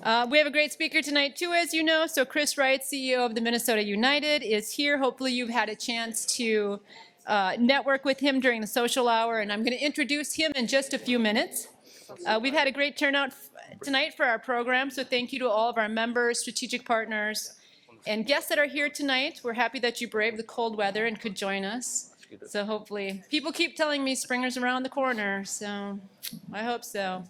We have a great speaker tonight too, as you know. So Chris Wright, CEO of the Minnesota United, is here. Hopefully you've had a chance to network with him during the social hour, and I'm going to introduce him in just a few minutes. We've had a great turnout tonight for our program, so thank you to all of our members, strategic partners, and guests that are here tonight. We're happy that you braved the cold weather and could join us. So hopefully, people keep telling me springer's around the corner, so I hope so.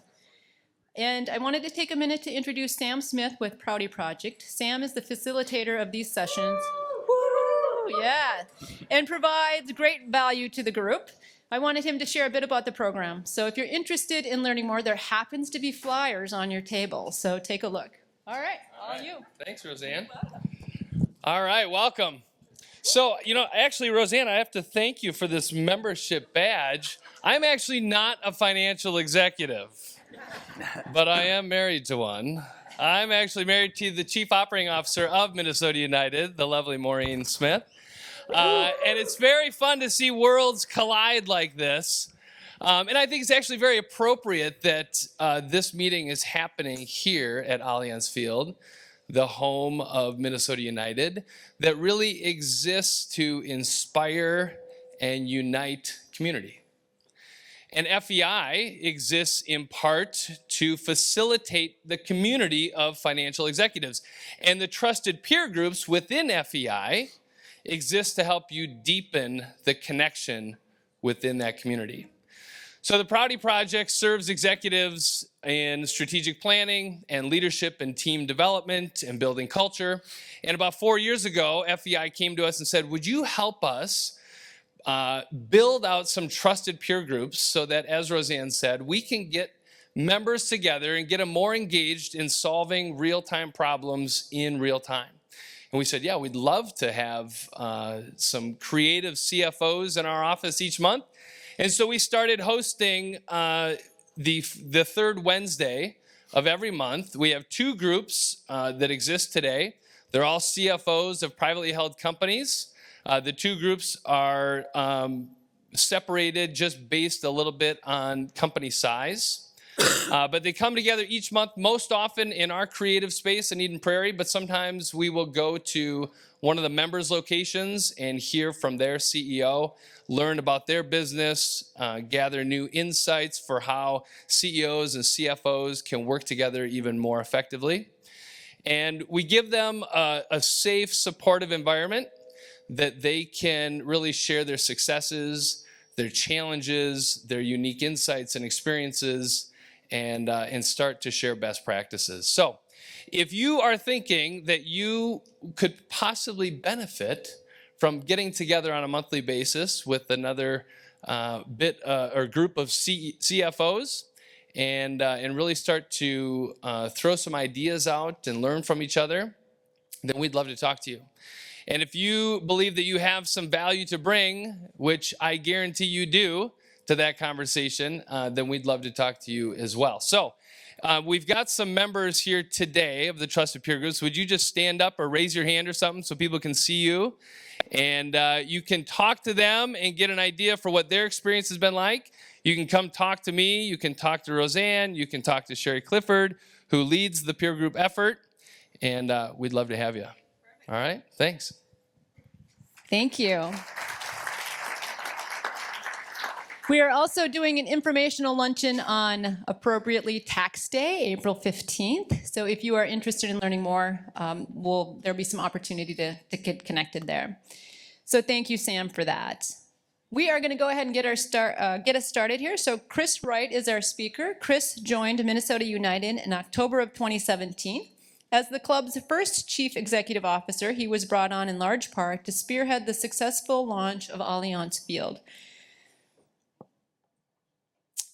And I wanted to take a minute to introduce Sam Smith with Prouty Project. Sam is the facilitator of these sessions. Woo! Yeah, and provides great value to the group. I wanted him to share a bit about the program. So if you're interested in learning more, there happens to be flyers on your table, so take a look. All right, all you. Thanks, Roseanne. All right, welcome. So, actually, Roseanne, I have to thank you for this membership badge. I'm actually not a financial executive, but I am married to one. I'm actually married to the Chief Operating Officer of Minnesota United, the lovely Maureen Smith. And it's very fun to see worlds collide like this. And I think it's actually very appropriate that this meeting is happening here at Allianz Field, the home of Minnesota United, that really exists to inspire and unite community. And FEI exists in part to facilitate the community of financial executives. And the trusted peer groups within FEI exist to help you deepen the connection within that community. So the Prouty Project serves executives in strategic planning and leadership and team development and building culture. And about 4 years ago, FEI came to us and said, would you help us build out some trusted peer groups so that, as Roseanne said, we can get members together and get them more engaged in solving real-time problems in real time. And we said, yeah, we'd love to have some creative CFOs in our office each month. And so we started hosting the third Wednesday of every month. We have 2 groups that exist today. They're all CFOs of privately held companies. The 2 groups are separated just based a little bit on company size. But they come together each month, most often in our creative space in Eden Prairie, but sometimes we will go to one of the members' locations and hear from their CEO, learn about their business, gather new insights for how CEOs and CFOs can work together even more effectively. And we give them a safe, supportive environment that they can really share their successes, their challenges, their unique insights and experiences, and start to share best practices. So if you are thinking that you could possibly benefit from getting together on a monthly basis with another group of CFOs and really start to throw some ideas out and learn from each other, then we'd love to talk to you. And if you believe that you have some value to bring, which I guarantee you do, to that conversation, then we'd love to talk to you as well. So we've got some members here today of the Trusted Peer Groups. Would you just stand up or raise your hand or something so people can see you? And you can talk to them and get an idea for what their experience has been like. You can come talk to me. You can talk to Roseanne. You can talk to Sherry Clifford, who leads the peer group effort. And we'd love to have you. All right, thanks. Thank you. We are also doing an informational luncheon on appropriately Tax Day, April 15th. So if you are interested in learning more, there'll be some opportunity to get connected there. So thank you, Sam, for that. We are going to go ahead and get us started here. So Chris Wright is our speaker. Chris joined Minnesota United in October of 2017. As the club's first chief executive officer, he was brought on in large part to spearhead the successful launch of Allianz Field,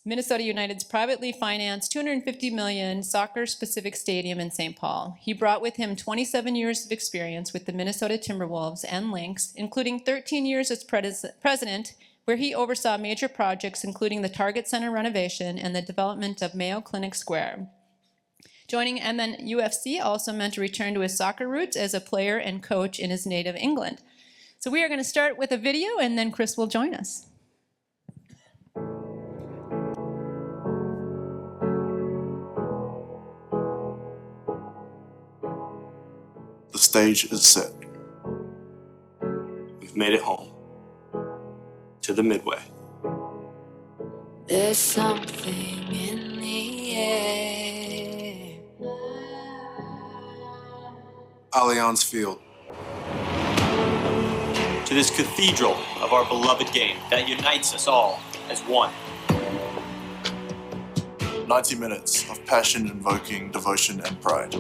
Minnesota United's privately financed $250 million soccer-specific stadium in St. Paul. He brought with him 27 years of experience with the Minnesota Timberwolves and Lynx, including 13 years as president, where he oversaw major projects including the Target Center renovation and the development of Mayo Clinic Square. Joining MNUFC also meant a return to his soccer roots as a player and coach in his native England. So we are going to start with a video, and then Chris will join us. The stage is set. We've made it home. To the Midway. There's something in the air. Allianz Field. To this cathedral of our beloved game that unites us all as one. 90 minutes of passion-invoking devotion and pride.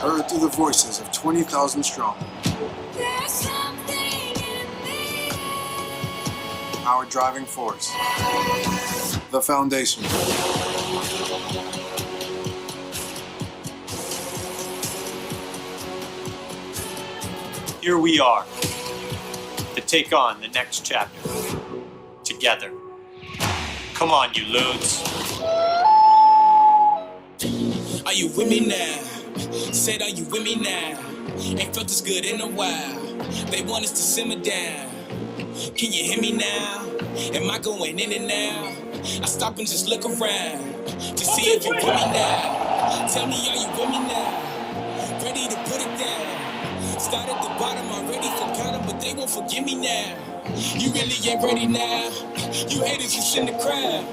Heard through the voices of 20,000 strong. There's something in the air. Our driving force. The foundation. Here we are to take on the next chapter together. Come on, you loons. Are you with me now? Said, are you with me now? Ain't felt this good in a while. They want us to simmer down. Can you hear me now? Am I going in and out? I stop and just look around to see if you're with me now. Tell me, are you with me now? Ready to put it down. Start at the bottom, already forgot them, but they won't forgive me now. You really ain't ready now. You haters just in the crowd,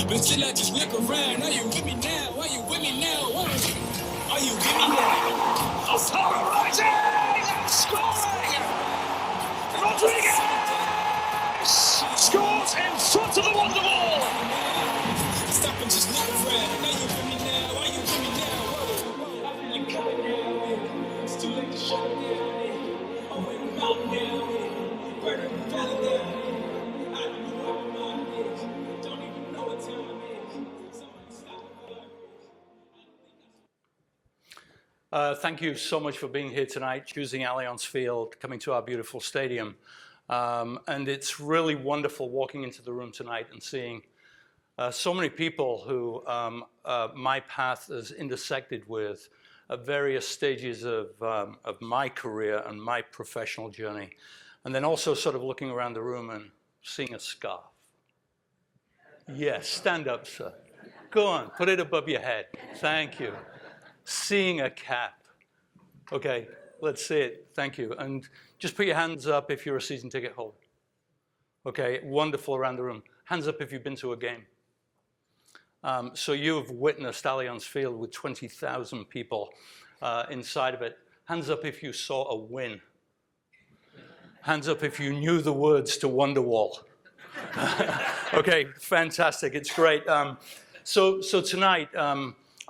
but still I just look around. Are you with me now? Are you with me now? Are you with me now? Polarizing and scoring! Rodriguez scores in front of the Wonderwall! Stop and just look around. Are you with me now? Are you with me now? I feel you coming now. It's too late to shut it down. I'm waiting out now. Burning the valley down. I don't know what my mind is. Don't even know what time it is. Somebody stop the Thank you so much for being here tonight, choosing Allianz Field, coming to our beautiful stadium. And it's really wonderful walking into the room tonight and seeing so many people who my path has intersected with at various stages of my career and my professional journey. And then also sort of looking around the room and seeing a scarf. Yes, stand up, sir. Go on, put it above your head. Thank you. Seeing a cap. Okay, let's see it. Thank you. And just put your hands up if you're a season ticket holder. Okay, wonderful around the room. Hands up if you've been to a game. So you've witnessed Allianz Field with 20,000 people inside of it. Hands up if you saw a win. Hands up if you knew the words to Wonderwall. Okay, fantastic. It's great. So tonight,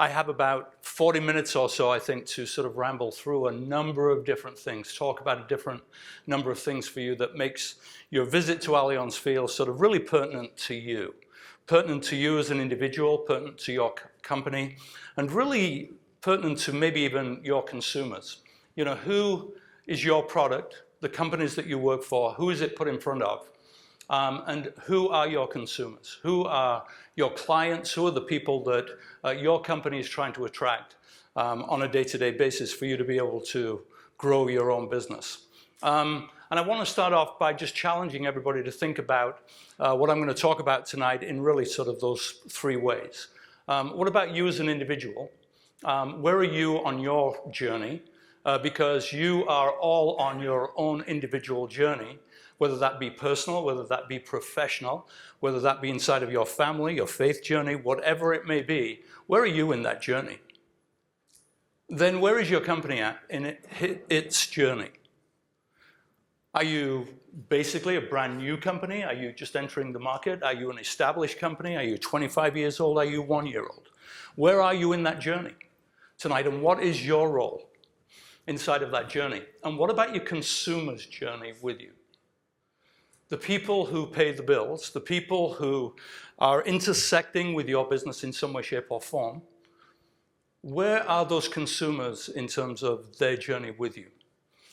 I have about 40 minutes or so, I think, to sort of ramble through a number of different things, talk about a different number of things for you that makes your visit to Allianz Field sort of really pertinent to you as an individual, pertinent to your company, and really pertinent to maybe even your consumers. You know, who is your product, the companies that you work for, who is it put in front of? And who are your consumers? Who are your clients? Who are the people that your company is trying to attract on a day-to-day basis for you to be able to grow your own business? And I want to start off by just challenging everybody to think about what I'm going to talk about tonight in really sort of those three ways. What about you as an individual? Where are you on your journey? Because you are all on your own individual journey, whether that be personal, whether that be professional, whether that be inside of your family, your faith journey, whatever it may be. Where are you in that journey? Then where is your company at in its journey? Are you basically a brand new company? Are you just entering the market? Are you an established company? Are you 25 years old? Are you 1 year old? Where are you in that journey tonight? And what is your role inside of that journey? And what about your consumer's journey with you? The people who pay the bills, the people who are intersecting with your business in some way, shape, or form, where are those consumers in terms of their journey with you?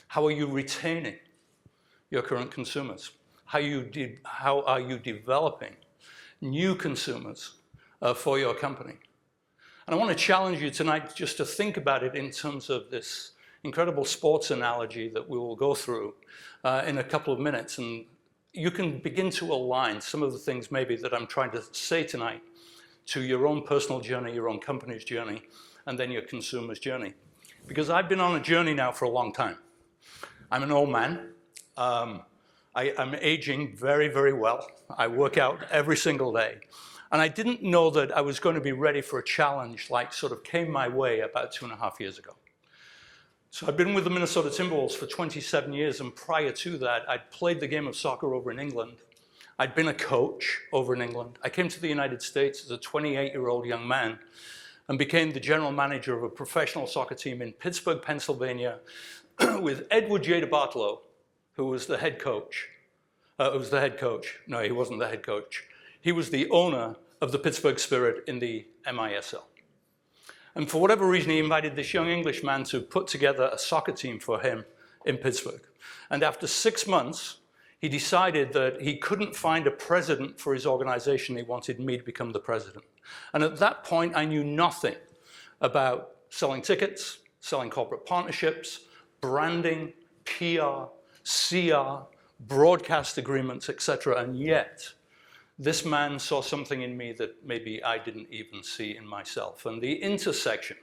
How are you retaining your current consumers? How are you developing new consumers for your company? And I want to challenge you tonight just to think about it in terms of this incredible sports analogy that we will go through in a couple of minutes. And you can begin to align some of the things maybe that I'm trying to say tonight to your own personal journey, your own company's journey, and then your consumer's journey. because I've been on a journey now for a long time. I'm an old man. I'm aging very, very well. I work out every single day. And I didn't know that I was going to be ready for a challenge like sort of came my way about 2.5 years ago. So I've been with the Minnesota Timberwolves for 27 years, and prior to that, I'd played the game of soccer over in England. I'd been a coach over in England. I came to the United States as a 28-year-old young man and became the general manager of a professional soccer team in Pittsburgh, Pennsylvania, with Edward J. DeBartolo, who was the head coach. No, he wasn't the head coach. He was the owner of the Pittsburgh Spirit in the MISL. And for whatever reason, he invited this young Englishman to put together a soccer team for him in Pittsburgh. And after 6 months, he decided that he couldn't find a president for his organization. He wanted me to become the president. And at that point, I knew nothing about selling tickets, selling corporate partnerships, branding, PR, CR, broadcast agreements, etc. And yet, this man saw something in me that maybe I didn't even see in myself. And the intersection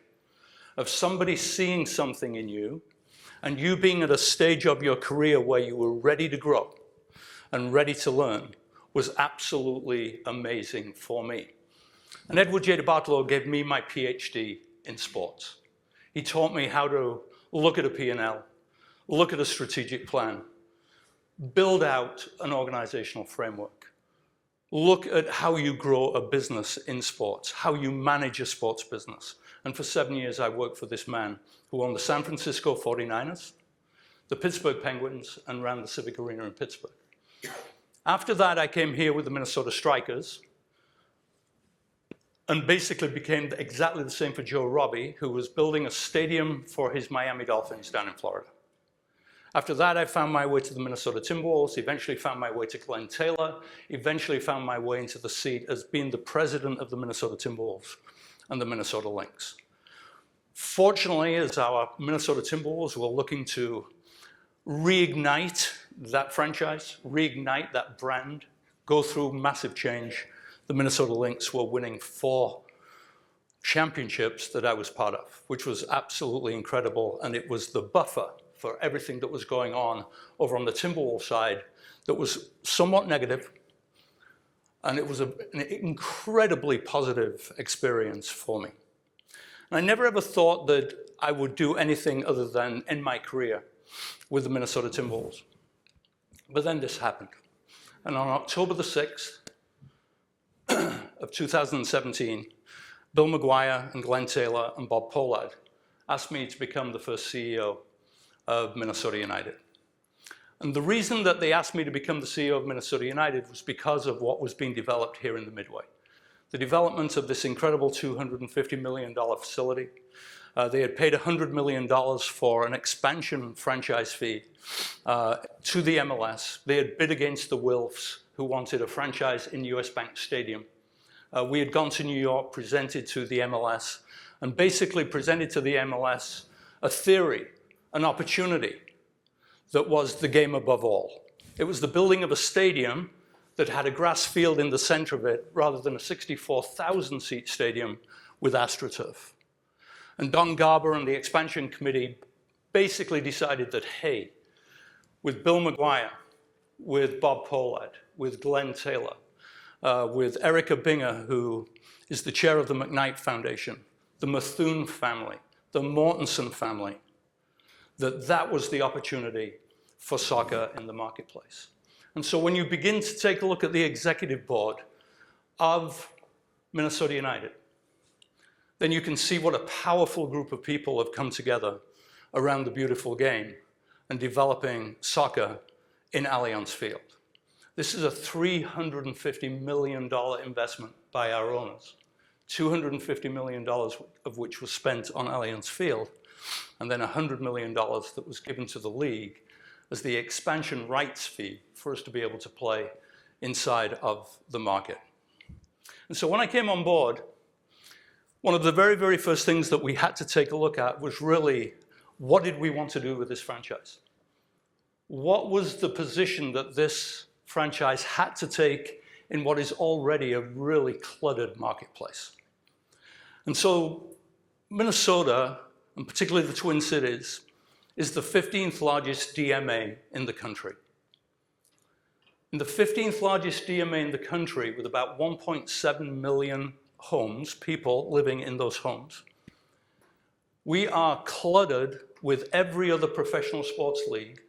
of somebody seeing something in you and you being at a stage of your career where you were ready to grow and ready to learn was absolutely amazing for me. And Edward J. DeBartolo gave me my PhD in sports. He taught me how to look at a P&L, look at a strategic plan, build out an organizational framework. Look at how you grow a business in sports, how you manage a sports business. And for 7 years, I worked for this man who owned the San Francisco 49ers, the Pittsburgh Penguins, and ran the Civic Arena in Pittsburgh. After that, I came here with the Minnesota Strikers and basically became exactly the same for Joe Robbie, who was building a stadium for his Miami Dolphins down in Florida. After that, I found my way to the Minnesota Timberwolves, eventually found my way to Glenn Taylor, eventually found my way into the seat as being the president of the Minnesota Timberwolves and the Minnesota Lynx. Fortunately, as our Minnesota Timberwolves were looking to reignite that franchise, reignite that brand, go through massive change, the Minnesota Lynx were winning 4 championships that I was part of, which was absolutely incredible, and it was the buffer for everything that was going on over on the Timberwolves side that was somewhat negative, and it was an incredibly positive experience for me. And I never ever thought that I would do anything other than end my career with the Minnesota Timberwolves. But then this happened. And on October the 6th of 2017, Bill McGuire and Glenn Taylor and Bob Pollard asked me to become the first CEO of Minnesota United. And the reason that they asked me to become the CEO of Minnesota United was because of what was being developed here in the Midway. The development of this incredible $250 million facility. They had paid $100 million for an expansion franchise fee to the MLS. They had bid against the Wilfs, who wanted a franchise in US Bank Stadium. We had gone to New York, presented to the MLS, and basically presented to the MLS a theory, an opportunity that was the game above all. It was the building of a stadium that had a grass field in the center of it rather than a 64,000-seat stadium with AstroTurf. And Don Garber and the expansion committee basically decided that, hey, with Bill McGuire, with Bob Pollard, with Glenn Taylor, with Erica Binger, who is the chair of the McKnight Foundation, the Methune family, the Mortensen family, that was the opportunity for soccer in the marketplace. And so when you begin to take a look at the executive board of Minnesota United, then you can see what a powerful group of people have come together around the beautiful game and developing soccer in Allianz Field. This is a $350 million investment by our owners, $250 million of which was spent on Allianz Field, and then $100 million that was given to the league as the expansion rights fee for us to be able to play inside of the market. And so when I came on board, one of the very, very first things that we had to take a look at was really, what did we want to do with this franchise? What was the position that this franchise had to take in what is already a really cluttered marketplace? And so Minnesota and particularly the Twin Cities, is the 15th largest DMA in the country. And the 15th largest DMA in the country, with about 1.7 million homes, people living in those homes, we are cluttered with every other professional sports league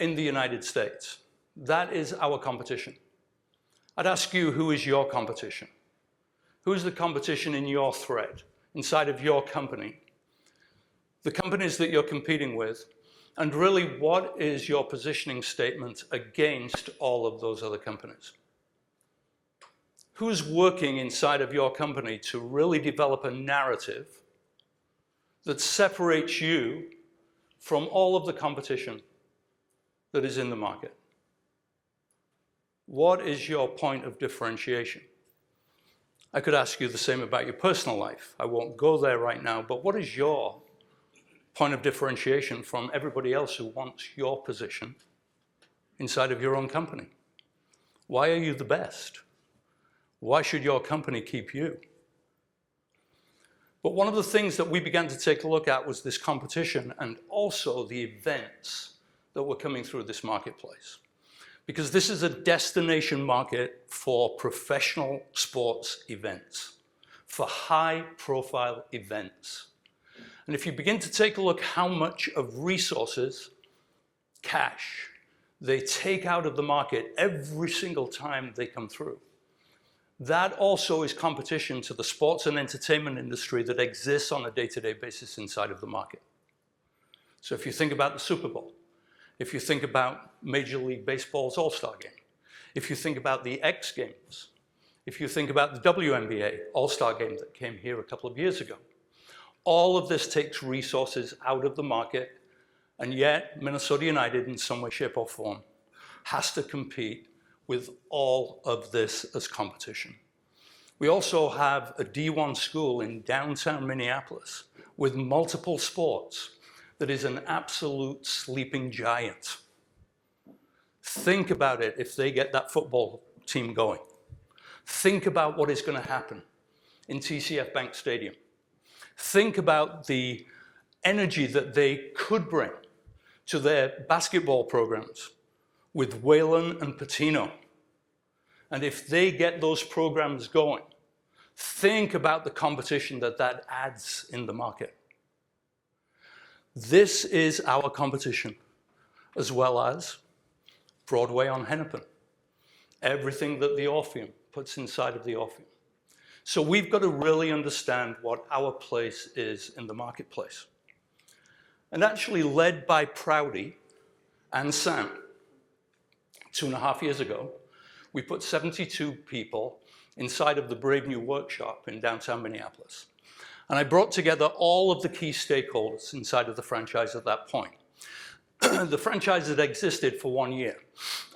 in the United States. That is our competition. I'd ask you, who is your competition? Who is the competition in your thread, inside of your company? The companies that you're competing with, and really what is your positioning statement against all of those other companies? Who's working inside of your company to really develop a narrative that separates you from all of the competition that is in the market? What is your point of differentiation? I could ask you the same about your personal life. I won't go there right now, but what is your point of differentiation from everybody else who wants your position inside of your own company? Why are you the best? Why should your company keep you? But one of the things that we began to take a look at was this competition and also the events that were coming through this marketplace. Because this is a destination market for professional sports events, for high-profile events. And if you begin to take a look how much of resources, cash, they take out of the market every single time they come through, that also is competition to the sports and entertainment industry that exists on a day-to-day basis inside of the market. So if you think about the Super Bowl, if you think about Major League Baseball's All-Star Game, if you think about the X Games, if you think about the WNBA All-Star Game that came here a couple of years ago, all of this takes resources out of the market, and yet Minnesota United, in some way, shape, or form, has to compete with all of this as competition. We also have a D1 school in downtown Minneapolis with multiple sports that is an absolute sleeping giant. Think about it if they get that football team going. Think about what is going to happen in TCF Bank Stadium. Think about the energy that they could bring to their basketball programs with Whalen and Patino. And if they get those programs going, think about the competition that that adds in the market. This is our competition, as well as Broadway on Hennepin, everything that the Orpheum puts inside of the Orpheum. So we've got to really understand what our place is in the marketplace. And actually led by Proudy and Sam, 2.5 years ago, we put 72 people inside of the Brave New Workshop in downtown Minneapolis. And I brought together all of the key stakeholders inside of the franchise at that point. The franchise had existed for 1 year,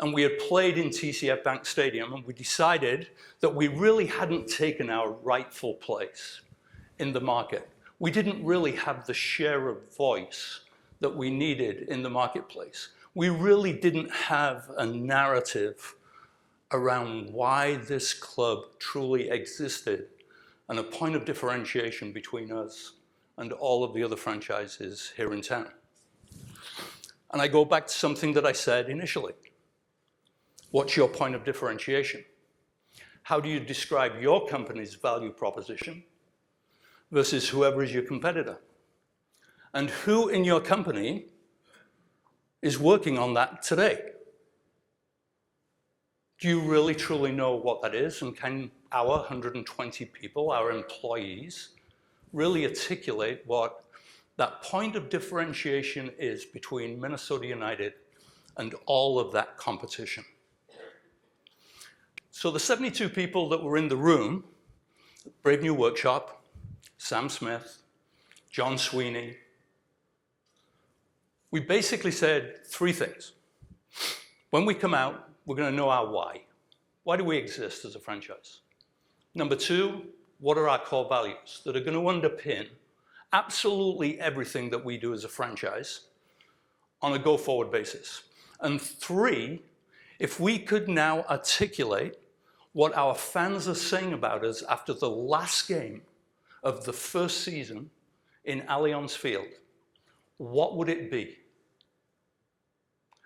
and we had played in TCF Bank Stadium, and we decided that we really hadn't taken our rightful place in the market. We didn't really have the share of voice that we needed in the marketplace. We really didn't have a narrative around why this club truly existed and a point of differentiation between us and all of the other franchises here in town. And I go back to something that I said initially. What's your point of differentiation? How do you describe your company's value proposition versus whoever is your competitor? And who in your company is working on that today? Do you really truly know what that is? And can our 120 people, our employees, really articulate what that point of differentiation is between Minnesota United and all of that competition? So the 72 people that were in the room, Brave New Workshop, Sam Smith, John Sweeney, we basically said 3 things. When we come out, we're going to know our why. Why do we exist as a franchise? Number 2, what are our core values that are going to underpin absolutely everything that we do as a franchise on a go-forward basis? And 3, if we could now articulate what our fans are saying about us after the last game of the first season in Allianz Field, what would it be?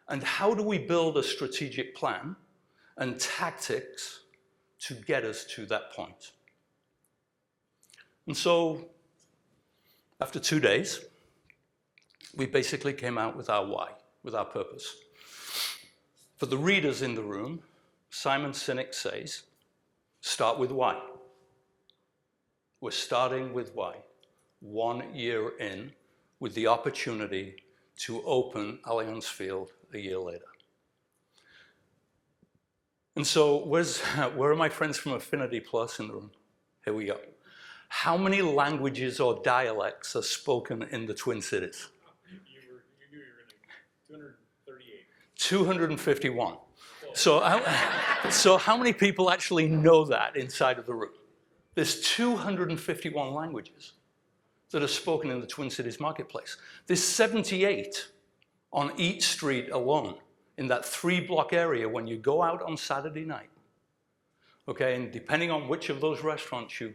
And how do we build a strategic plan and tactics to get us to that point? And so, after 2 days, we basically came out with our why, with our purpose. For the readers in the room, Simon Sinek says, start with why. We're starting with why. 1 year in, with the opportunity to open Allianz Field a year later. And so, where are my friends from Affinity Plus in the room? Here we go. How many languages or dialects are spoken in the Twin Cities? You knew you were going to 238. 251. So how many people actually know that inside of the room? There's 251 languages that are spoken in the Twin Cities marketplace. There's 78 on each street alone in that 3-block area when you go out on Saturday night. Okay, and depending on which of those restaurants you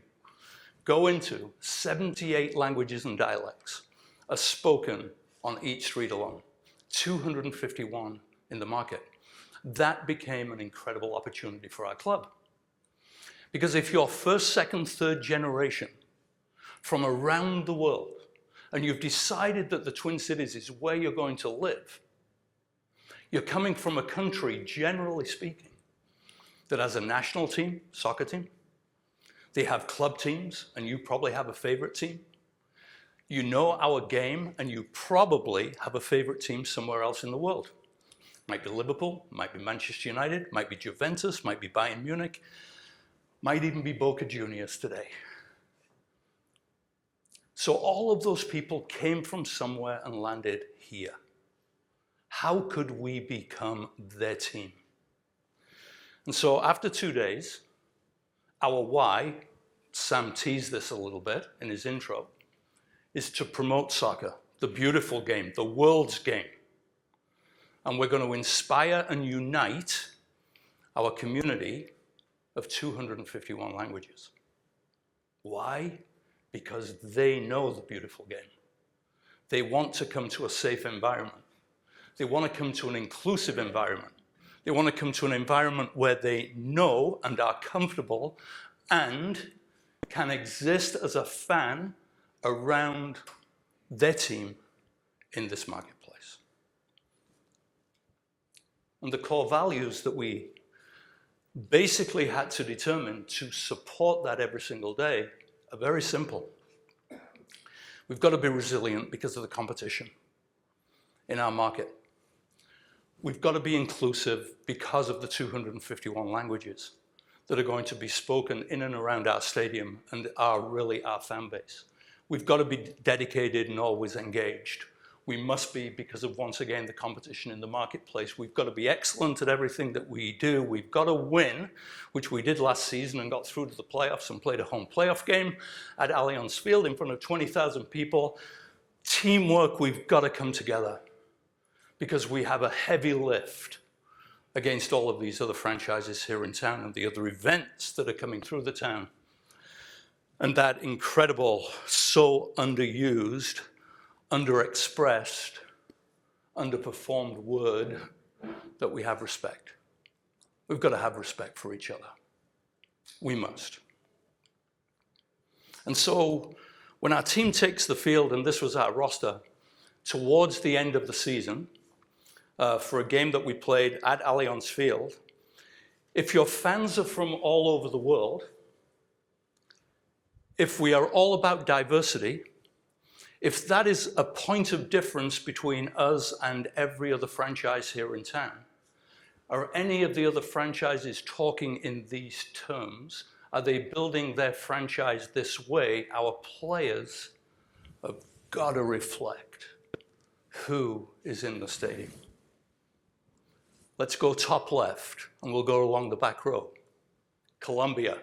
go into, 78 languages and dialects are spoken on each street alone. 251 in the market. That became an incredible opportunity for our club. Because if you're first, second, third generation from around the world, and you've decided that the Twin Cities is where you're going to live, you're coming from a country, generally speaking, that has a national team, soccer team. They have club teams, and you probably have a favorite team. You know our game, and you probably have a favorite team somewhere else in the world. Might be Liverpool, might be Manchester United, might be Juventus, might be Bayern Munich, might even be Boca Juniors today. So all of those people came from somewhere and landed here. How could we become their team? And so after 2 days, our why, Sam teased this a little bit in his intro, is to promote soccer, the beautiful game, the world's game. And we're going to inspire and unite our community of 251 languages. Why? Because they know the beautiful game. They want to come to a safe environment. They want to come to an inclusive environment. They want to come to an environment where they know and are comfortable and can exist as a fan around their team in this marketplace. And the core values that we basically had to determine to support that every single day are very simple. We've got to be resilient because of the competition in our market. We've got to be inclusive because of the 251 languages that are going to be spoken in and around our stadium and are really our fan base. We've got to be dedicated and always engaged. We must be, because of, once again, the competition in the marketplace. We've got to be excellent at everything that we do. We've got to win, which we did last season and got through to the playoffs and played a home playoff game at Allianz Field in front of 20,000 people. Teamwork, we've got to come together because we have a heavy lift against all of these other franchises here in town and the other events that are coming through the town. And that incredible, so underused, underexpressed, underperformed word that we have respect. We've got to have respect for each other. We must. And so when our team takes the field, and this was our roster, towards the end of the season, for a game that we played at Allianz Field, if your fans are from all over the world, if we are all about diversity, if that is a point of difference between us and every other franchise here in town, are any of the other franchises talking in these terms? Are they building their franchise this way? Our players have got to reflect who is in the stadium. Let's go top left, and we'll go along the back row. Colombia,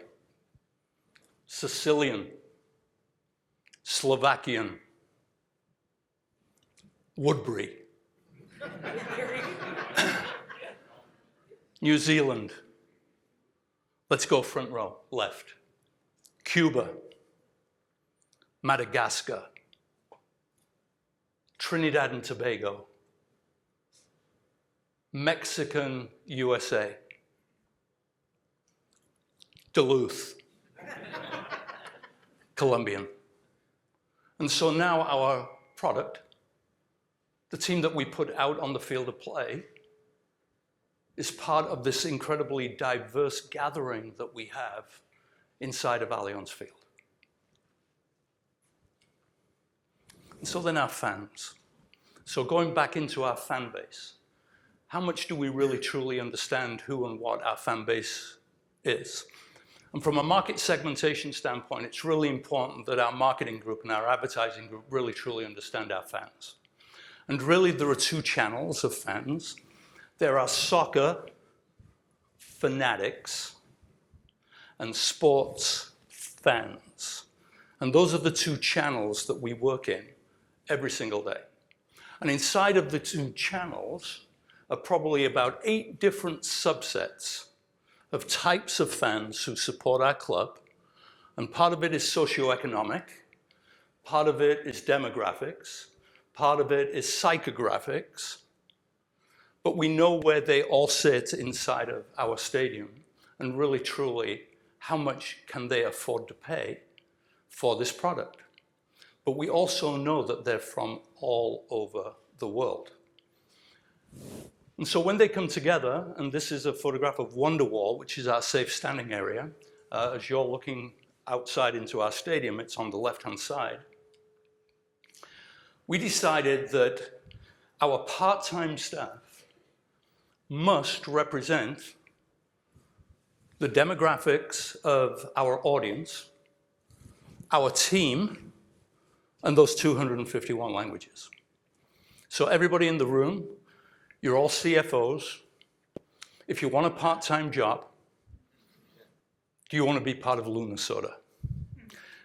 Sicilian, Slovakian, Woodbury, New Zealand. Let's go front row, left. Cuba, Madagascar, Trinidad and Tobago, Mexican USA, Duluth, Colombian. And so now our product, the team that we put out on the field of play, is part of this incredibly diverse gathering that we have inside of Allianz Field. And so then our fans. So going back into our fan base, how much do we really truly understand who and what our fan base is? And from a market segmentation standpoint, it's really important that our marketing group and our advertising group really truly understand our fans. And really there are two channels of fans. There are soccer fanatics and sports fans. And those are the two channels that we work in every single day. And inside of the two channels are probably about 8 different subsets of types of fans who support our club. And part of it is socioeconomic, part of it is demographics, part of it is psychographics. But we know where they all sit inside of our stadium, and really truly, how much can they afford to pay for this product? But we also know that they're from all over the world. And so when they come together, and this is a photograph of Wonderwall, which is our safe standing area. As you're looking outside into our stadium, it's on the left-hand side. We decided that our part-time staff must represent the demographics of our audience, our team, and those 251 languages. So everybody in the room, you're all CFOs. If you want a part-time job, do you want to be part of Lunasoda?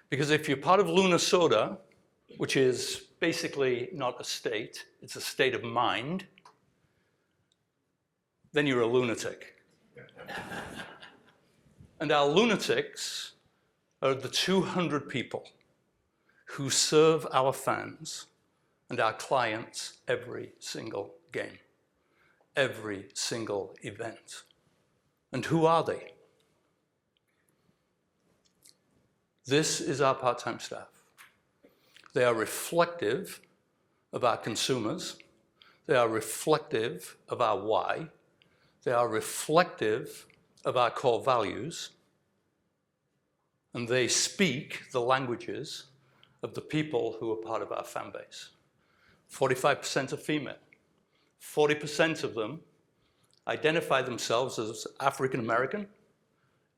Because if you're part of Lunasoda, which is basically not a state, it's a state of mind, then you're a lunatic. And our lunatics are the 200 people who serve our fans and our clients every single game, every single event. And who are they? This is our part-time staff. They are reflective of our consumers. They are reflective of our why. They are reflective of our core values. And they speak the languages of the people who are part of our fan base. 45% are female. 40% of them identify themselves as African American,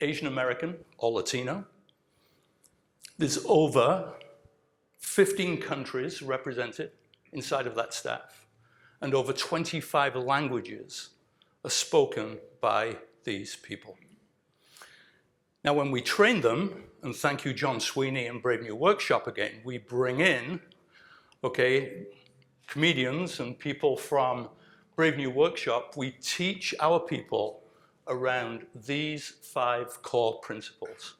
Asian American, or Latino. There's over 15 countries represented inside of that staff, and over 25 languages are spoken by these people. Now, when we train them, and thank you, John Sweeney and Brave New Workshop again, we bring in, comedians and people from Brave New Workshop. We teach our people around these 5 core principles.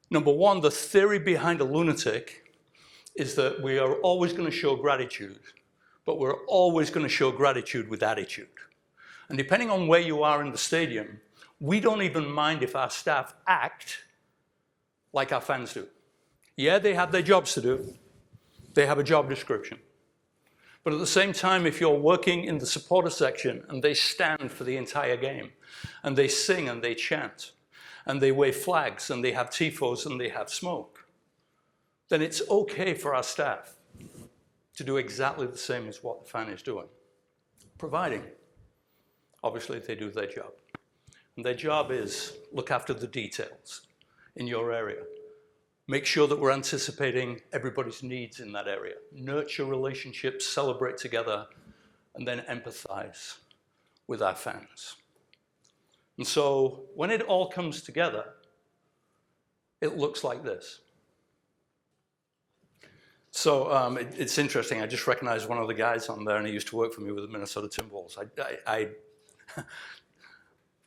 Number 1, the theory behind a lunatic is that we are always going to show gratitude, but we're always going to show gratitude with attitude. And depending on where you are in the stadium, we don't even mind if our staff act like our fans do. Yeah, they have their jobs to do. They have a job description. But at the same time, if you're working in the supporter section and they stand for the entire game, and they sing and they chant, and they wave flags, and they have tifos, and they have smoke, then it's okay for our staff to do exactly the same as what the fan is doing, providing, obviously, they do their job. And their job is look after the details in your area. Make sure that we're anticipating everybody's needs in that area. Nurture relationships, celebrate together, and then empathize with our fans. And so when it all comes together, it looks like this. So it's interesting. I just recognized one of the guys on there, and he used to work for me with the Minnesota Timberwolves.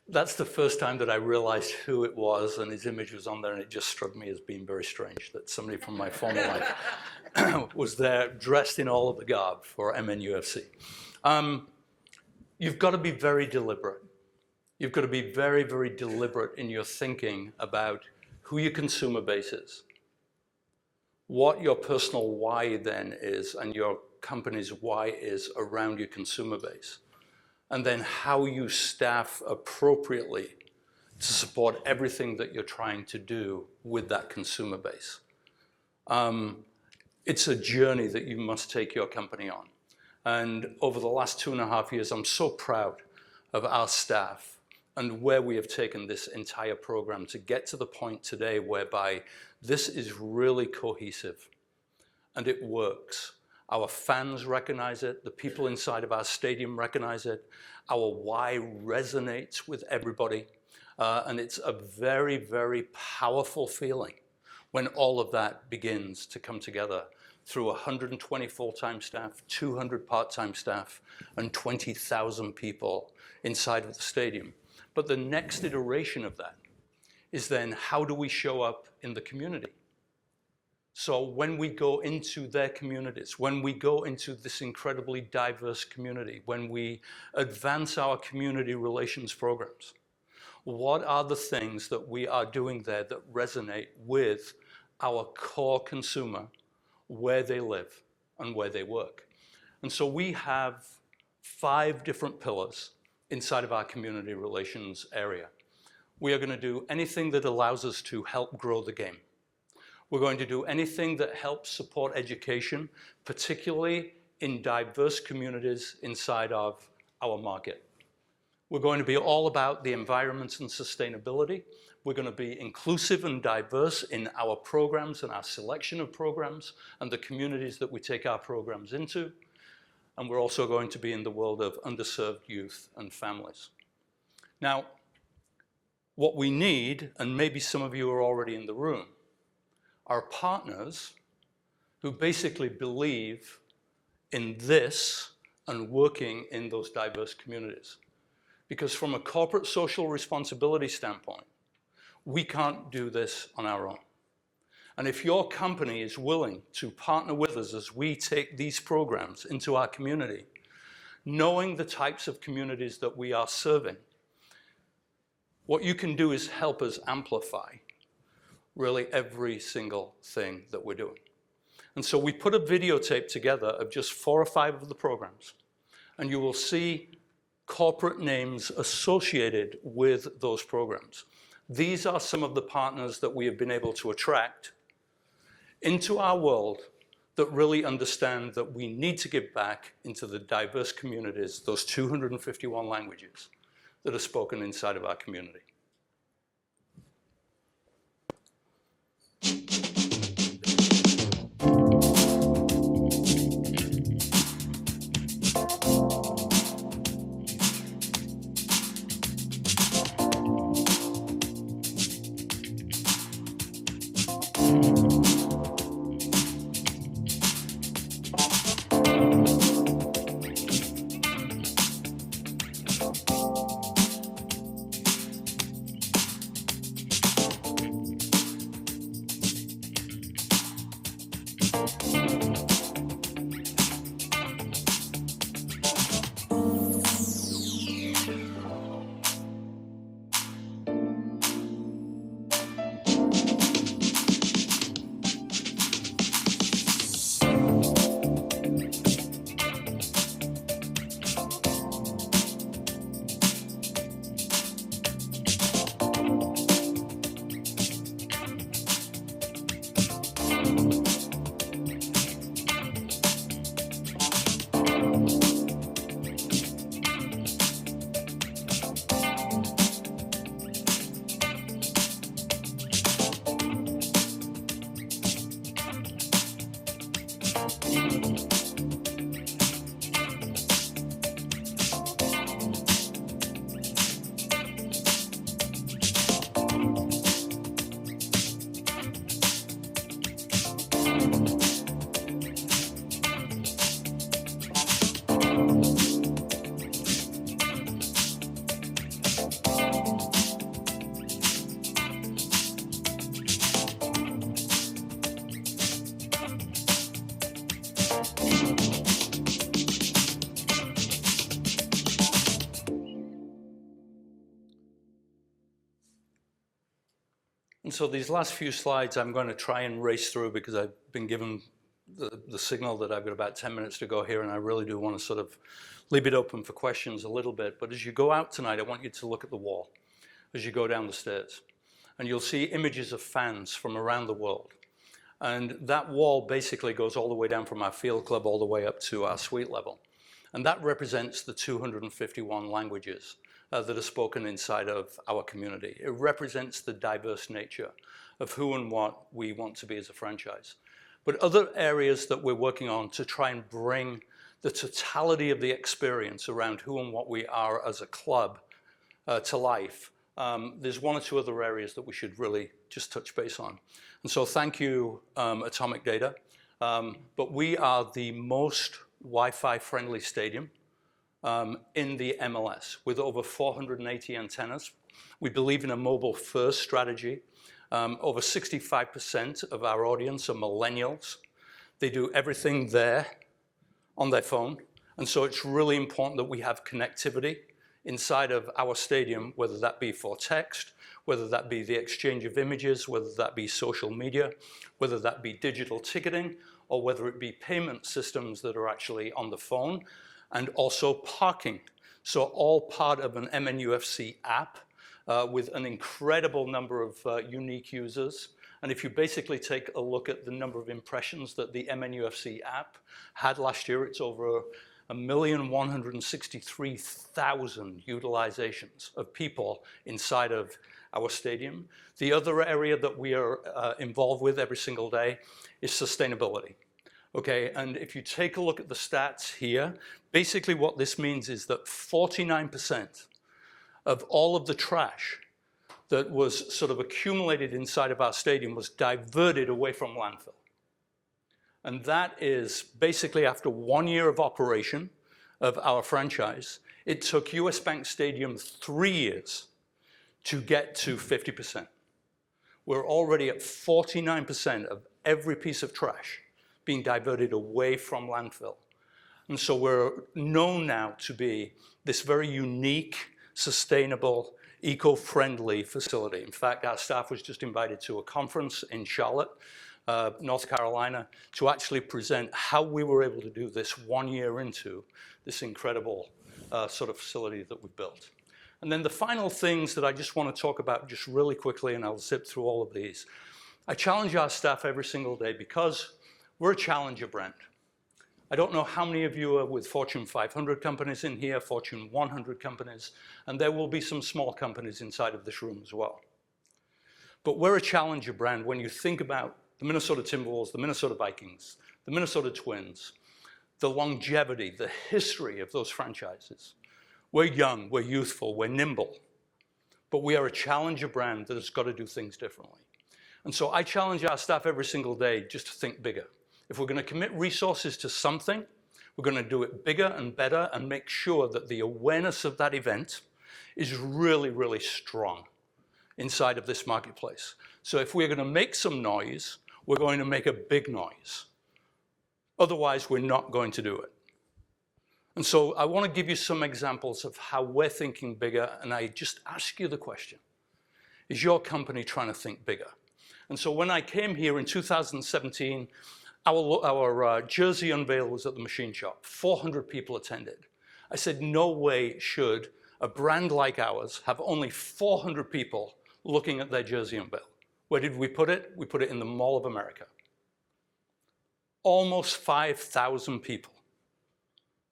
that's the first time that I realized who it was, and his image was on there, and it just struck me as being very strange that somebody from my former life was there dressed in all of the garb for MNUFC. You've got to be very deliberate. You've got to be very, very deliberate in your thinking about who your consumer base is, what your personal why then is, and your company's why is around your consumer base, and then how you staff appropriately to support everything that you're trying to do with that consumer base. It's a journey that you must take your company on. And over the last 2.5 years, I'm so proud of our staff and where we have taken this entire program to get to the point today whereby this is really cohesive and it works. Our fans recognize it, the people inside of our stadium recognize it, our why resonates with everybody, and it's a very, very powerful feeling when all of that begins to come together through 120 full-time staff, 200 part-time staff, and 20,000 people inside of the stadium. But the next iteration of that is then how do we show up in the community? So when we go into their communities, when we go into this incredibly diverse community, when we advance our community relations programs, what are the things that we are doing there that resonate with our core consumer, where they live and where they work? And so we have 5 different pillars inside of our community relations area. We are going to do anything that allows us to help grow the game. We're going to do anything that helps support education, particularly in diverse communities inside of our market. We're going to be all about the environment and sustainability. We're going to be inclusive and diverse in our programs and our selection of programs and the communities that we take our programs into. And we're also going to be in the world of underserved youth and families. Now, what we need, and maybe some of you are already in the room, are partners who basically believe in this and working in those diverse communities. Because from a corporate social responsibility standpoint, we can't do this on our own. And if your company is willing to partner with us as we take these programs into our community, knowing the types of communities that we are serving, what you can do is help us amplify really every single thing that we're doing. And so we put a videotape together of just 4 or 5 of the programs, and you will see corporate names associated with those programs. These are some of the partners that we have been able to attract into our world that really understand that we need to give back into the diverse communities, those 251 languages that are spoken inside of our community. And so these last few slides I'm going to try and race through because I've been given the signal that I've got about 10 minutes to go here, and I really do want to sort of leave it open for questions a little bit. But as you go out tonight, I want you to look at the wall as you go down the stairs. And you'll see images of fans from around the world. And that wall basically goes all the way down from our field club all the way up to our suite level. And that represents the 251 languages that are spoken inside of our community. It represents the diverse nature of who and what we want to be as a franchise. But other areas that we're working on to try and bring the totality of the experience around who and what we are as a club to life. There's one or two other areas that we should really just touch base on. And so thank you, Atomic Data. But we are the most Wi-Fi friendly stadium in the MLS with over 480 antennas. We believe in a mobile first strategy. Over 65% of our audience are millennials. They do everything there on their phone. And so it's really important that we have connectivity inside of our stadium, whether that be for text, whether that be the exchange of images, whether that be social media, whether that be digital ticketing, or whether it be payment systems that are actually on the phone, and also parking. So all part of an MNUFC app with an incredible number of unique users. And if you basically take a look at the number of impressions that the MNUFC app had last year, it's over 1,163,000 utilizations of people inside of our stadium. The other area that we are involved with every single day is sustainability. Okay, and if you take a look at the stats here, basically what this means is that 49% of all of the trash that was sort of accumulated inside of our stadium was diverted away from landfill. And that is basically after 1 year of operation of our franchise, it took US Bank Stadium 3 years to get to 50%. We're already at 49% of every piece of trash being diverted away from landfill. And so we're known now to be this very unique, sustainable, eco-friendly facility. In fact, our staff was just invited to a conference in Charlotte, North Carolina, to actually present how we were able to do this 1 year into this incredible sort of facility that we built. And then the final things that I just want to talk about just really quickly, and I'll zip through all of these. I challenge our staff every single day because we're a challenger brand. I don't know how many of you are with Fortune 500 companies in here, Fortune 100 companies, and there will be some small companies inside of this room as well. But we're a challenger brand when you think about the Minnesota Timberwolves, the Minnesota Vikings, the Minnesota Twins, the longevity, the history of those franchises. We're young, we're youthful, we're nimble, but we are a challenger brand that has got to do things differently. And so I challenge our staff every single day just to think bigger. If we're going to commit resources to something, we're going to do it bigger and better and make sure that the awareness of that event is really, really strong inside of this marketplace. So if we're going to make some noise, we're going to make a big noise. Otherwise, we're not going to do it. And so I want to give you some examples of how we're thinking bigger, and I just ask you the question, is your company trying to think bigger? And so when I came here in 2017, our jersey unveil was at the machine shop. 400 people attended. I said, no way should a brand like ours have only 400 people looking at their jersey unveil. Where did we put it? We put it in the Mall of America. Almost 5,000 people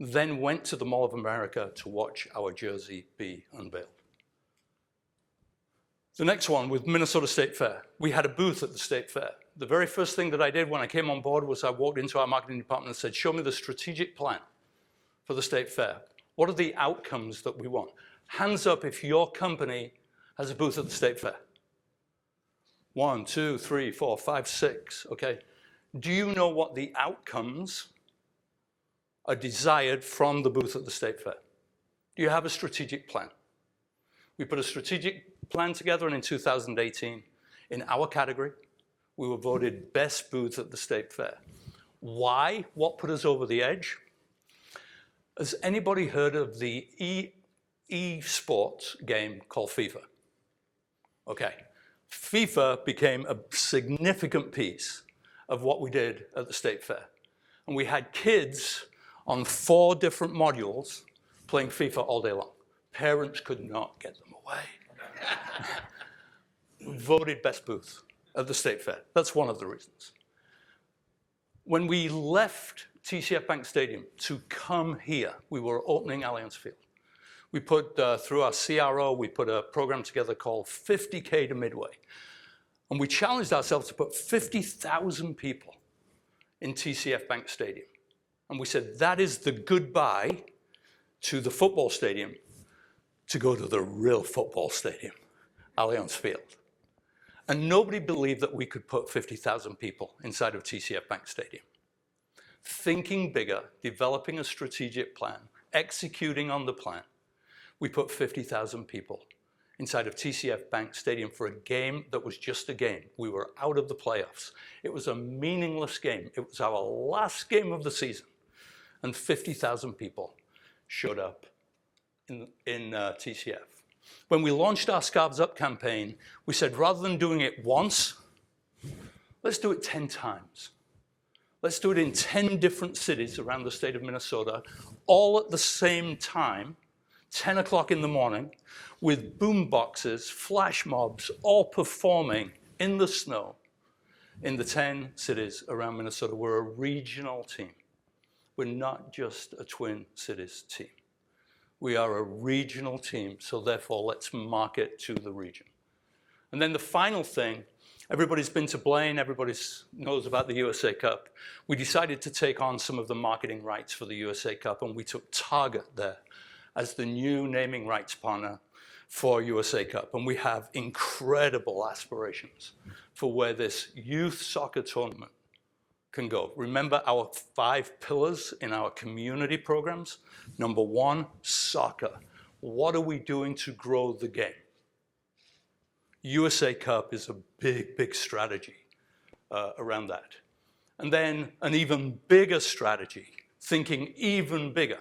then went to the Mall of America to watch our jersey be unveiled. The next one with Minnesota State Fair. We had a booth at the State Fair. The very first thing that I did when I came on board was I walked into our marketing department and said, show me the strategic plan for the State Fair. What are the outcomes that we want? Hands up if your company has a booth at the State Fair. 1, 2, 3, 4, 5, 6, okay? Do you know what the outcomes are desired from the booth at the State Fair? Do you have a strategic plan? We put a strategic plan together, and in 2018, in our category, we were voted best booth at the State Fair. Why? What put us over the edge? Has anybody heard of the e-sports game called FIFA? Okay. FIFA became a significant piece of what we did at the State Fair. And we had kids on 4 different modules playing FIFA all day long. Parents could not get them away. Voted best booth at the State Fair. That's one of the reasons. When we left TCF Bank Stadium to come here, we were opening Allianz Field. We put, through our CRO, we put a program together called 50K to Midway. And we challenged ourselves to put 50,000 people in TCF Bank Stadium. And we said, that is the goodbye to the football stadium to go to the real football stadium, Allianz Field. And nobody believed that we could put 50,000 people inside of TCF Bank Stadium. Thinking bigger, developing a strategic plan, executing on the plan, we put 50,000 people inside of TCF Bank Stadium for a game that was just a game. We were out of the playoffs. It was a meaningless game. It was our last game of the season. And 50,000 people showed up in TCF. When we launched our Scarves Up campaign, we said, rather than doing it once, let's do it 10 times. Let's do it in 10 different cities around the state of Minnesota, all at the same time, 10 o'clock in the morning, with boom boxes, flash mobs, all performing in the snow in the 10 cities around Minnesota. We're a regional team. We're not just a Twin Cities team. We are a regional team, so therefore let's market to the region. And then the final thing, everybody's been to Blaine, everybody knows about the USA Cup. We decided to take on some of the marketing rights for the USA Cup, and we took Target there as the new naming rights partner for USA Cup. And we have incredible aspirations for where this youth soccer tournament can go. Remember our 5 pillars in our community programs? Number 1, soccer. What are we doing to grow the game? USA Cup is a big, big strategy around that. And then an even bigger strategy, thinking even bigger,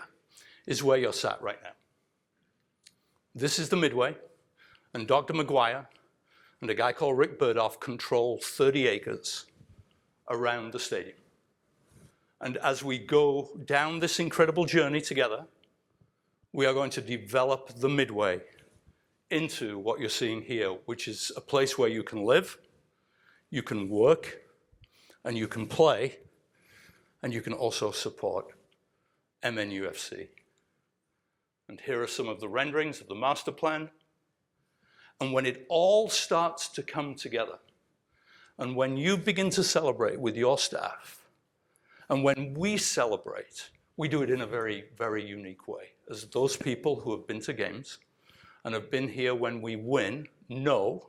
is where you're sat right now. This is the Midway, and Dr. McGuire and a guy called Rick Burdoff control 30 acres around the stadium. And as we go down this incredible journey together, we are going to develop the Midway into what you're seeing here, which is a place where you can live, you can work, and you can play, and you can also support MNUFC. And here are some of the renderings of the master plan. And when it all starts to come together, and when you begin to celebrate with your staff, and when we celebrate, we do it in a very, very unique way. As those people who have been to games and have been here when we win know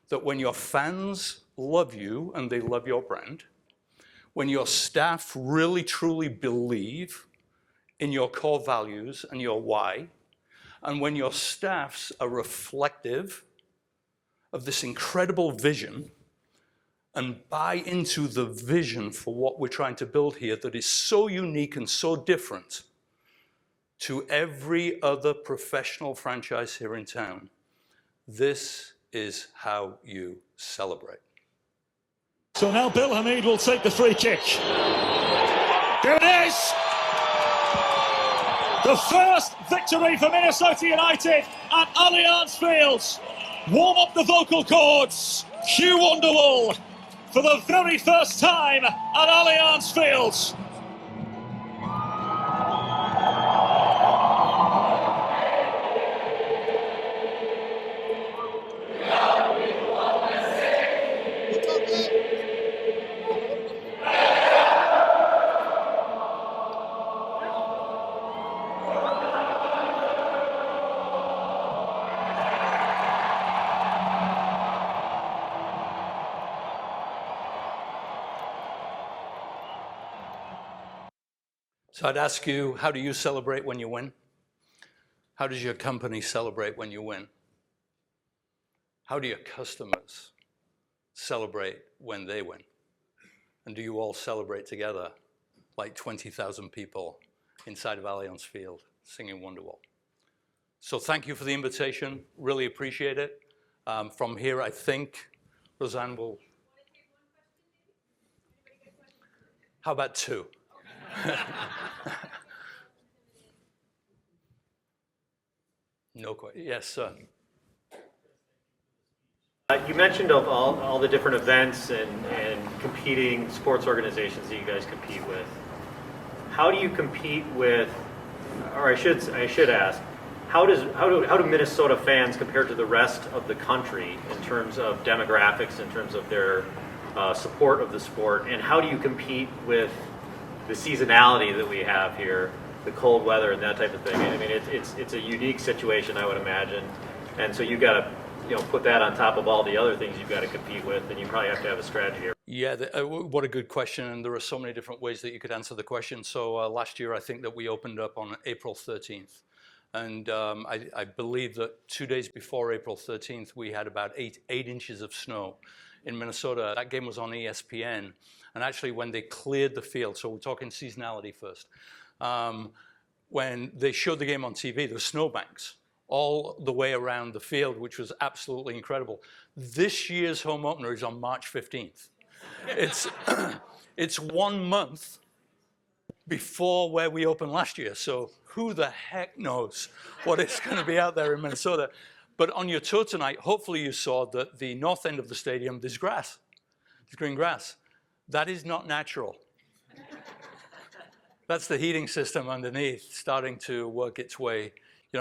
that when your fans love you and they love your brand, when your staff really truly believe in your core values and your why, and when your staffs are reflective of this incredible vision and buy into the vision for what we're trying to build here that is so unique and so different to every other professional franchise here in town, this is how you celebrate. So now Bill Hamid will take the free kick. Here it is! The first victory for Minnesota United at Allianz Field. Warm up the vocal cords. Hugh Wonderwall for the very first time at Allianz Field. So I'd ask you, how do you celebrate when you win? How does your company celebrate when you win? How do your customers celebrate when they win? And do you all celebrate together like 20,000 people inside of Allianz Field singing Wonderwall? So thank you for the invitation. Really appreciate it. From here, I think Roseanne will. How about two? No question. Yes, sir. You mentioned of all the different events and competing sports organizations that you guys compete with. How do you compete with, or I should ask, how do Minnesota fans compare to the rest of the country in terms of demographics, in terms of their support of the sport, and how do you compete with the seasonality that we have here, the cold weather and that type of thing? I mean, it's a unique situation, I would imagine, and so you got to put that on top of all the other things you've got to compete with, and you probably have to have a strategy here. Yeah, what a good question, and there are so many different ways that you could answer the question. So last year, I think that we opened up on April 13th, and I believe that 2 days before April 13th, we had about eight inches of snow in Minnesota. That game was on ESPN, and actually when they cleared the field, so we're talking seasonality first, when they showed the game on TV, there were snowbanks all the way around the field, which was absolutely incredible. This year's home opener is on March 15th. It's 1 month before where we opened last year, so who the heck knows what it's going to be out there in Minnesota. But on your tour tonight, hopefully you saw that the north end of the stadium, there's grass, there's green grass. That is not natural. That's the heating system underneath starting to work its way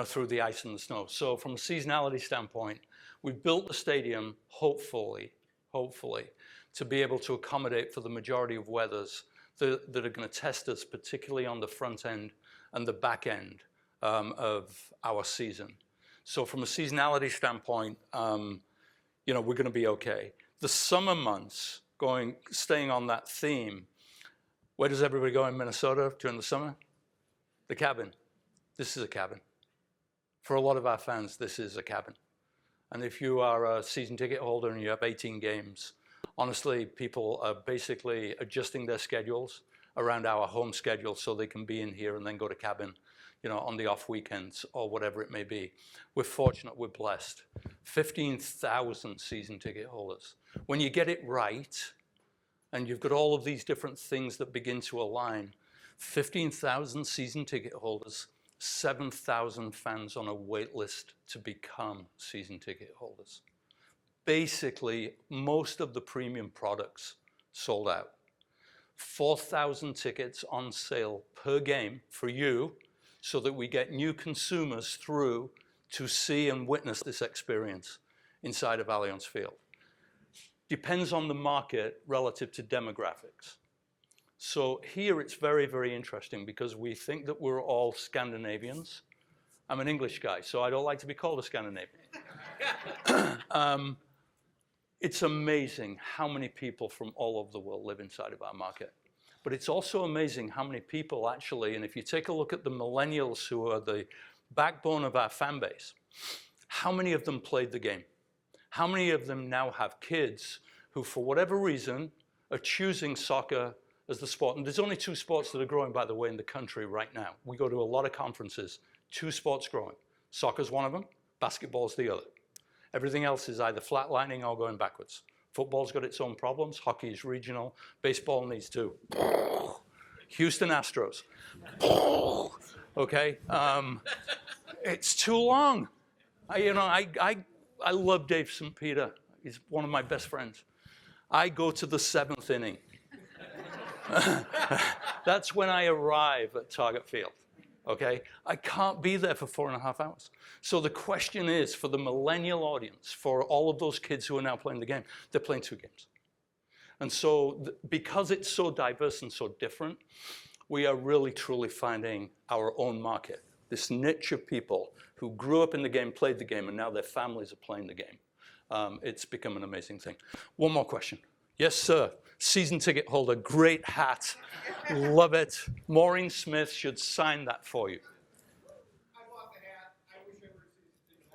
through the ice and the snow. So from a seasonality standpoint, we've built the stadium, hopefully, to be able to accommodate for the majority of weathers that are going to test us, particularly on the front end and the back end of our season. So from a seasonality standpoint, we're going to be okay. The summer months, staying on that theme, where does everybody go in Minnesota during the summer? The cabin. This is a cabin. For a lot of our fans, this is a cabin. And if you are a season ticket holder and you have 18 games, honestly, people are basically adjusting their schedules around our home schedule so they can be in here and then go to cabin, on the off weekends or whatever it may be. We're fortunate, we're blessed. 15,000 season ticket holders. When you get it right, and you've got all of these different things that begin to align, 15,000 season ticket holders, 7,000 fans on a wait list to become season ticket holders. Basically, most of the premium products sold out. 4,000 tickets on sale per game for you so that we get new consumers through to see and witness this experience inside of Allianz Field. Depends on the market relative to demographics. So here it's very, very interesting because we think that we're all Scandinavians. I'm an English guy, so I don't like to be called a Scandinavian. It's amazing how many people from all over the world live inside of our market. But it's also amazing how many people actually, and if you take a look at the millennials who are the backbone of our fan base, how many of them played the game? How many of them now have kids who, for whatever reason, are choosing soccer as the sport? And there's only two sports that are growing, by the way, in the country right now. We go to a lot of conferences, two sports growing. Soccer's one of them, basketball's the other. Everything else is either flatlining or going backwards. Football's got its own problems, hockey is regional, baseball needs to. Houston Astros. Okay, it's too long. I love Dave St. Peter. He's one of my best friends. I go to the 7th inning. That's when I arrive at Target Field, okay? I can't be there for 4.5 hours. So the question is, for the millennial audience, for all of those kids who are now playing the game, they're playing 2 games. And so because it's so diverse and so different, we are really, truly finding our own market. This niche of people who grew up in the game, played the game, and now their families are playing the game. It's become an amazing thing. One more question. Yes, sir. Season ticket holder, great hat. Love it. Maureen Smith should sign that for you. I bought the hat. I wish I were a season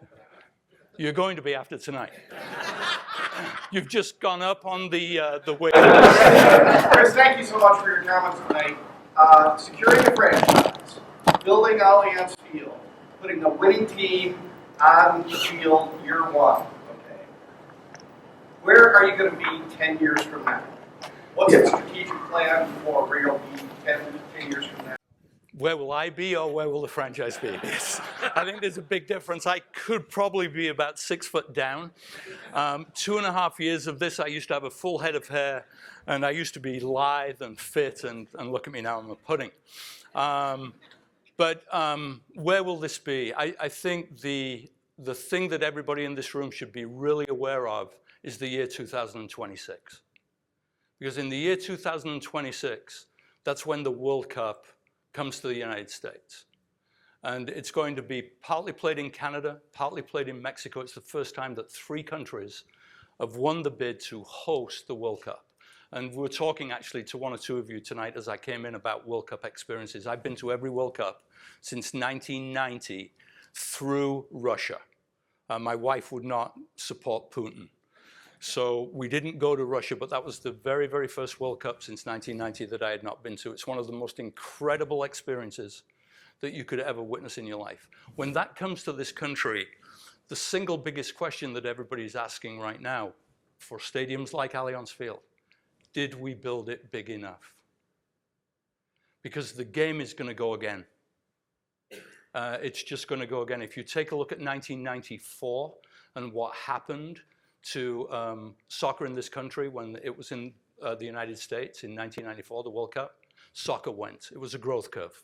ticket holder. You're going to be after tonight. You've just gone up on the way. Chris, thank you so much for your comments tonight. Securing the franchise, building Allianz Field, putting the winning team on the field year one. Okay. Where are you going to be 10 years from now? What's the strategic plan for Real be 10 years from now? Where will I be, or where will the franchise be? I think there's a big difference. I could probably be about 6 foot down. 2.5 years of this, I used to have a full head of hair, and I used to be lithe and fit, and look at me now, I'm a pudding. But where will this be? I think the thing that everybody in this room should be really aware of is the year 2026. Because in the year 2026, that's when the World Cup comes to the United States. And it's going to be partly played in Canada, partly played in Mexico. It's the first time that 3 countries have won the bid to host the World Cup. And we're talking actually to 1 or 2 of you tonight as I came in about World Cup experiences. I've been to every World Cup since 1990 through Russia. My wife would not support Putin. So we didn't go to Russia, but that was the very, very first World Cup since 1990 that I had not been to. It's one of the most incredible experiences that you could ever witness in your life. When that comes to this country, the single biggest question that everybody's asking right now for stadiums like Allianz Field, did we build it big enough? Because the game is going to go again. It's just going to go again. If you take a look at 1994 and what happened to soccer in this country when it was in the United States in 1994, the World Cup, soccer went. It was a growth curve.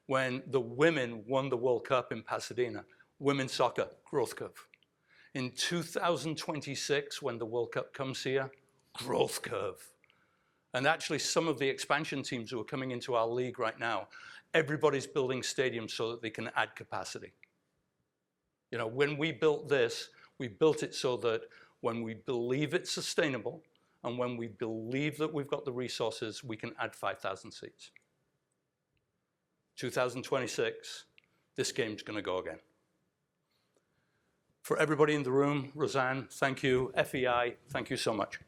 When the women won the World Cup in Pasadena, women's soccer, growth curve. In 2026, when the World Cup comes here, growth curve. And actually, some of the expansion teams who are coming into our league right now, everybody's building stadiums so that they can add capacity. You know, when we built this, we built it so that when we believe it's sustainable and when we believe that we've got the resources, we can add 5,000 seats. 2026, this game's going to go again. For everybody in the room, Roseanne, thank you. FEI, thank you so much.